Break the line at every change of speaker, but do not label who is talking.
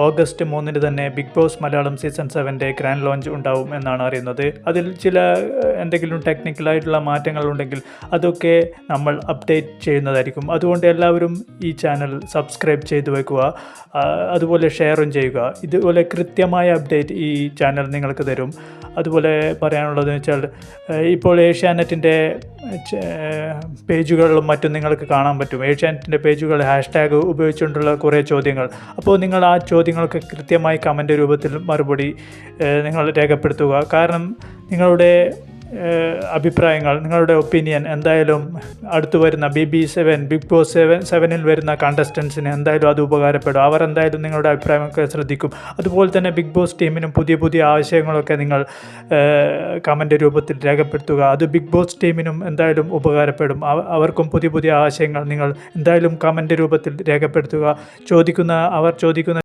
August 3 തന്നെ Bigg Boss Malayalam season 7 grand launch ഉണ്ടാവും എന്നാണ് അറിയുന്നത്. അതിൽ ചില എന്തെങ്കിലും ടെക്നിക്കലായിട്ടുള്ള മാറ്റങ്ങളുണ്ടെങ്കിൽ അതൊക്കെ നമ്മൾ അപ്ഡേറ്റ് ചെയ്യുന്നതായിരിക്കും. അതുകൊണ്ട് എല്ലാവരും ഈ ചാനൽ സബ്സ്ക്രൈബ് ചെയ്തു വയ്ക്കുക, അതുപോലെ ഷെയറും ചെയ്യുക. ഇതുപോലെ കൃത്യമായ അപ്ഡേറ്റ് ഈ ചാനൽ നിങ്ങൾക്ക് തരും. അതുപോലെ പറയാനുള്ളതെന്ന് വെച്ചാൽ ഇപ്പോൾ ഏഷ്യാനെറ്റിൻ്റെ പേജുകളിലും മറ്റും നിങ്ങൾക്ക് കാണാൻ പറ്റും. ഏഷ്യാനെറ്റിൻ്റെ പേജുകൾ ഹാഷ്ടാഗ് ഉപയോഗിച്ചുകൊണ്ടുള്ള കുറേ ചോദ്യങ്ങൾ. അപ്പോൾ നിങ്ങൾ ആ ചോദ്യങ്ങൾക്ക് കൃത്യമായി കമൻ്റ് രൂപത്തിൽ മറുപടി നിങ്ങൾ രേഖപ്പെടുത്തുക. കാരണം നിങ്ങളുടെ അഭിപ്രായങ്ങൾ, നിങ്ങളുടെ ഒപ്പീനിയൻ എന്തായാലും അടുത്ത് വരുന്ന ബിഗ് ബോസ് 7 വരുന്ന കണ്ടസ്റ്റൻസിന് എന്തായാലും അത് ഉപകാരപ്പെടും. അവർ എന്തായാലും നിങ്ങളുടെ അഭിപ്രായമൊക്കെ ശ്രദ്ധിക്കും. അതുപോലെ തന്നെ ബിഗ് ബോസ് ടീമിനും പുതിയ ആശയങ്ങളൊക്കെ നിങ്ങൾ കമൻ്റ് രൂപത്തിൽ രേഖപ്പെടുത്തുക. അത് ബിഗ് ബോസ് ടീമിനും എന്തായാലും ഉപകാരപ്പെടും. അവർക്കും പുതിയ ആശയങ്ങൾ നിങ്ങൾ എന്തായാലും കമൻ്റ് രൂപത്തിൽ രേഖപ്പെടുത്തുക. അവർ ചോദിക്കുന്ന